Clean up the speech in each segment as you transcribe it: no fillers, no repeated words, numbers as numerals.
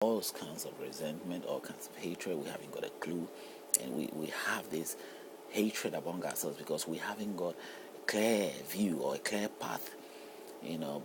all kinds of resentment, all kinds of hatred. We haven't got a clue, and we have this hatred among ourselves because we haven't got a clear view or a clear path,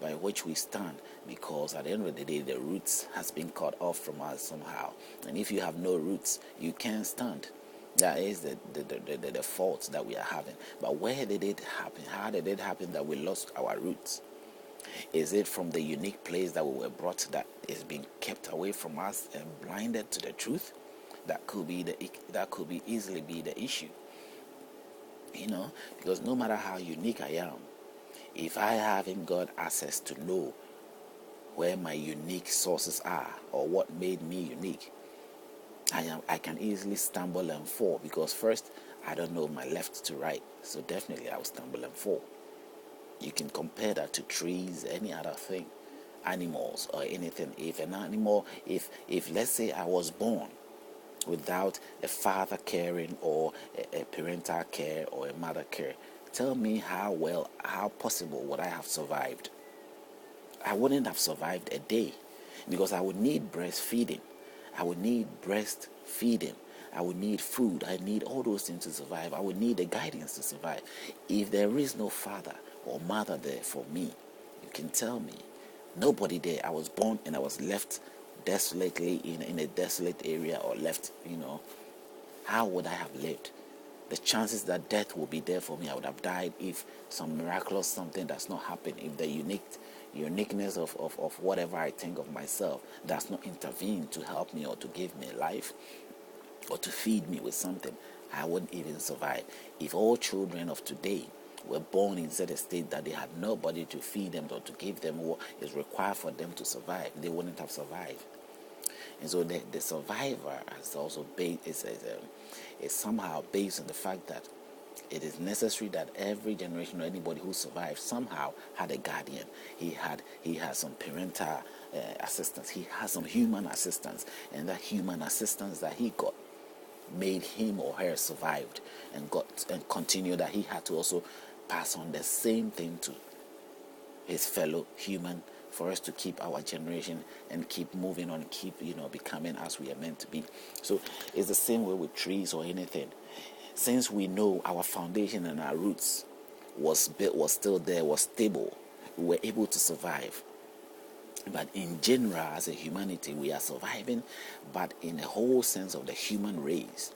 by which we stand. Because at the end of the day, the roots has been cut off from us somehow, and if you have no roots, you can't stand. That is the fault that we are having. But where did it happen? How did it happen that we lost our roots? Is it from the unique place that we were brought that is being kept away from us and blinded to the truth? That could be easily be the issue. Because no matter how unique I am, if I haven't got access to know where my unique sources are or what made me unique, I can easily stumble and fall, because first, I don't know my left to right, so definitely I will stumble and fall. You can compare that to trees, any other thing, animals or anything. If an animal, if let's say I was born without a father caring or a parental care or a mother care, tell me how possible would I have survived? I wouldn't have survived a day, because I would need breastfeeding. I would need breastfeeding. I would need food. I need all those things to survive. I would need the guidance to survive. If there is no father or mother there for me, you can tell me. Nobody there. I was born and I was left desolately in a desolate area, or left, how would I have lived? The chances that death will be there for me, I would have died if some miraculous something does not happen, if the uniqueness of whatever I think of myself does not intervene to help me or to give me life or to feed me with something, I wouldn't even survive. If all children of today were born in such a state that they had nobody to feed them or to give them what is required for them to survive, they wouldn't have survived. And so the survivor is also is somehow based on the fact that it is necessary that every generation or anybody who survived somehow had a guardian. He had some parental assistance. He has some human assistance, and that human assistance that he got made him or her survived and continue, that he had to also pass on the same thing to his fellow human, for us to keep our generation and keep moving on, keep becoming as we are meant to be. So it's the same way with trees or anything. Since we know our foundation and our roots was still there, was stable, we were able to survive. But in general, as a humanity, we are surviving, but in the whole sense of the human race,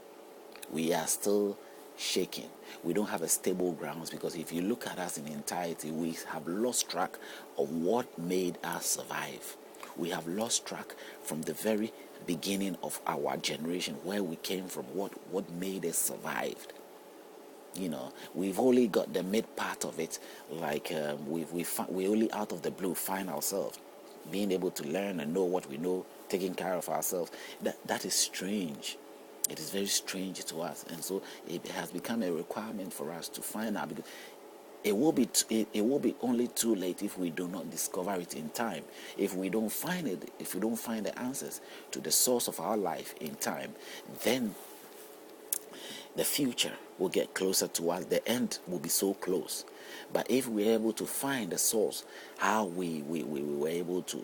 we are still shaking. We don't have a stable grounds, because if you look at us in entirety, we have lost track of what made us survive. We have lost track from the very beginning of our generation, where we came from, what made us survive. We've only got the mid part of it, like we only out of the blue find ourselves being able to learn and know what we know, taking care of ourselves. That is strange. It is very strange to us, and so it has become a requirement for us to find out, because it will be only too late if we do not discover it in time. If we don't find it, if we don't find the answers to the source of our life in time, then the future will get closer to us. The end will be so close. But if we're able to find the source, how we were able to,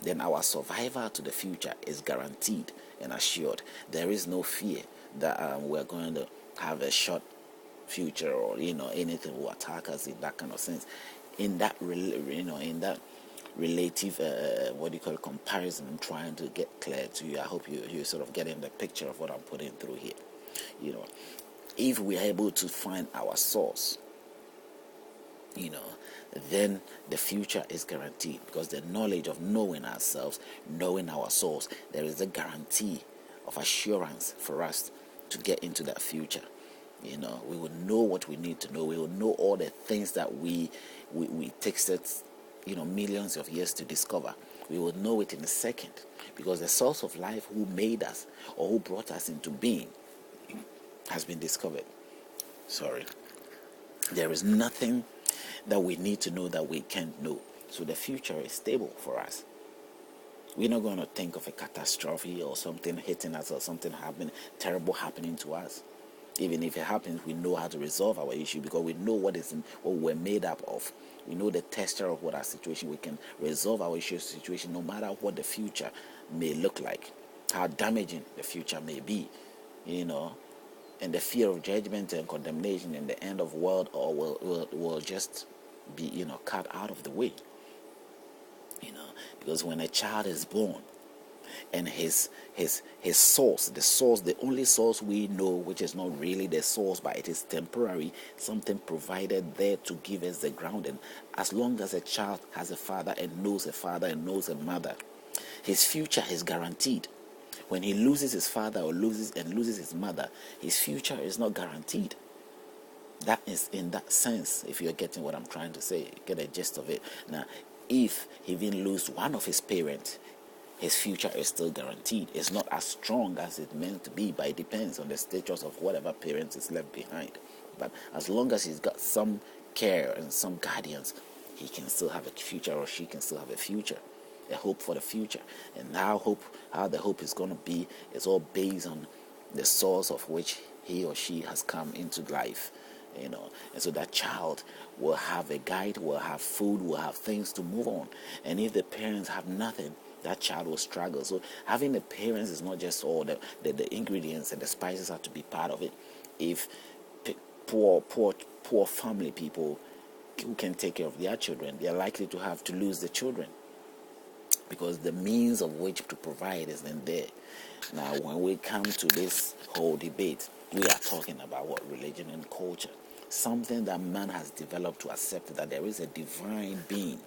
then our survival to the future is guaranteed and assured. There is no fear that we're going to have a short future, or anything will attack us in that kind of sense. In that in that relative comparison, I'm trying to get clear to you. I hope you sort of getting the picture of what I'm putting through here. If we are able to find our source, then the future is guaranteed, because the knowledge of knowing ourselves, knowing our source, there is a guarantee of assurance for us to get into that future. We will know what we need to know. We will know all the things that we tasted, millions of years to discover. We will know it in a second, because the source of life, who made us or who brought us into being, has been discovered. There is nothing that we need to know that we can't know. So the future is stable for us. We're not going to think of a catastrophe or something hitting us or something terrible happening to us. Even if it happens, we know how to resolve our issue, because we know what we're made up of. We know the texture of what our situation. We can resolve our issue situation no matter what the future may look like, how damaging the future may be, and the fear of judgment and condemnation and the end of world or will just be cut out of the way. Because when a child is born, and his source, the only source we know, which is not really the source but it is temporary, something provided there to give us the grounding. As long as a child has a father and knows a mother, his future is guaranteed. When he loses his father or loses his mother, his future is not guaranteed. That is in that sense, if you're getting what I'm trying to say, get a gist of it. Now, if he even loses one of his parents, his future is still guaranteed. It's not as strong as it meant to be, but it depends on the status of whatever parent is left behind. But as long as he's got some care and some guardians, he can still have a future, or she can still have a future, a hope for the future. And how the hope is going to be is all based on the source of which he or she has come into life. And so that child will have a guide, will have food, will have things to move on. And if the parents have nothing, that child will struggle. So having the parents is not just all the ingredients, and the spices have to be part of it. If poor family people who can take care of their children, they are likely to have to lose the children, because the means of which to provide isn't there. Now, when we come to this whole debate, we are talking about what religion and culture, something that man has developed to accept that there is a divine being.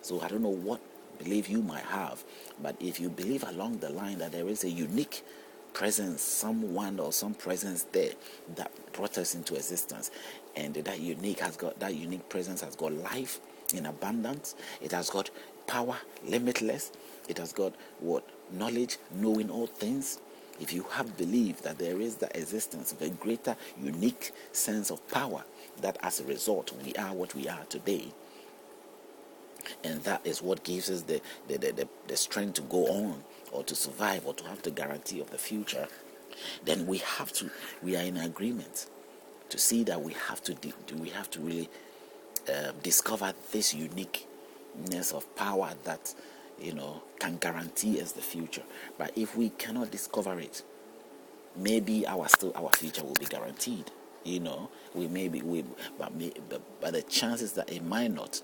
So I don't know what belief you might have, but if you believe along the line that there is a unique presence, someone or some presence there that brought us into existence, and that unique presence has got life in abundance, it has got power limitless, it has got knowledge, knowing all things. If you have believed that there is the existence of a greater unique sense of power, that as a result we are what we are today, and that is what gives us the strength to go on, or to survive, or to have the guarantee of the future, then we are in agreement to see that we have to really discover this uniqueness of power that can guarantee us the future. But if we cannot discover it, maybe our future will be guaranteed. But the chances that it might not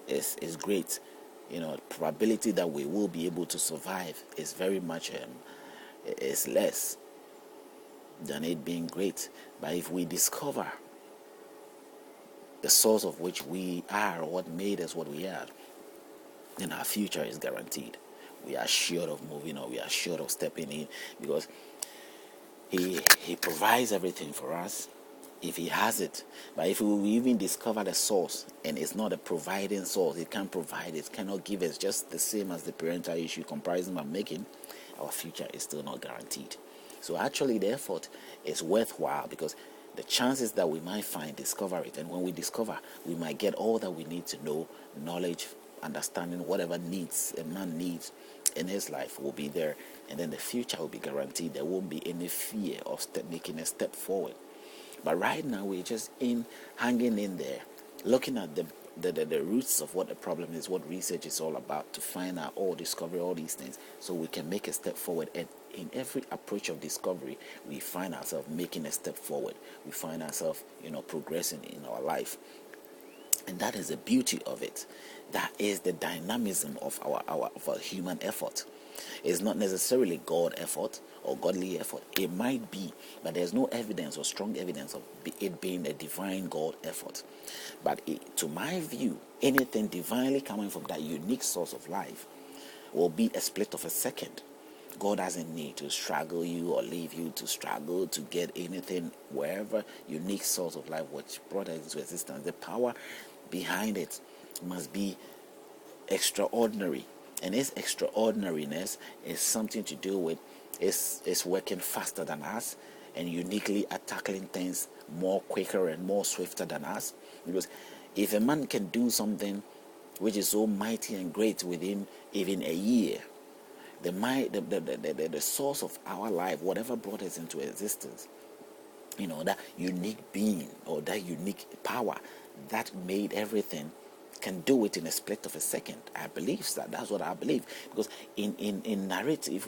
is great. Probability that we will be able to survive is very much is less than it being great. But if we discover the source of which we are, or what made us what we are, then our future is guaranteed. We are sure of moving on. We are sure of stepping in, because he provides everything for us if he has it. But if we even discover the source and it's not a providing source, it can't provide, it cannot give us, just the same as the parental issue comparison I'm making, our future is still not guaranteed. So actually the effort is worthwhile, because the chances that we might discover it, and when we discover, we might get all that we need to know, knowledge, understanding, whatever needs a man needs in his life will be there, and then the future will be guaranteed. There won't be any fear of making a step forward. But right now we're just hanging in there, looking at the roots of what the problem is, what research is all about, to find out or discover all these things, so we can make a step forward. And in every approach of discovery, we find ourselves making a step forward. We find ourselves, progressing in our life. And that is the beauty of it. That is the dynamism of our human effort. It's not necessarily God effort or godly effort. It might be, but there's no evidence or strong evidence of it being a divine God effort. But to my view, anything divinely coming from that unique source of life will be a split of a second. God doesn't need to struggle you or leave you to struggle to get anything. Wherever unique source of life which brought us into existence, the power behind it must be extraordinary. And its extraordinariness is something to do with is working faster than us, and uniquely tackling things more quicker and more swifter than us. Because if a man can do something which is so mighty and great within even a year, the source of our life, whatever brought us into existence, that unique being or that unique power that made everything can do it in a split of a second. I believe that. That's what I believe. Because in narrative,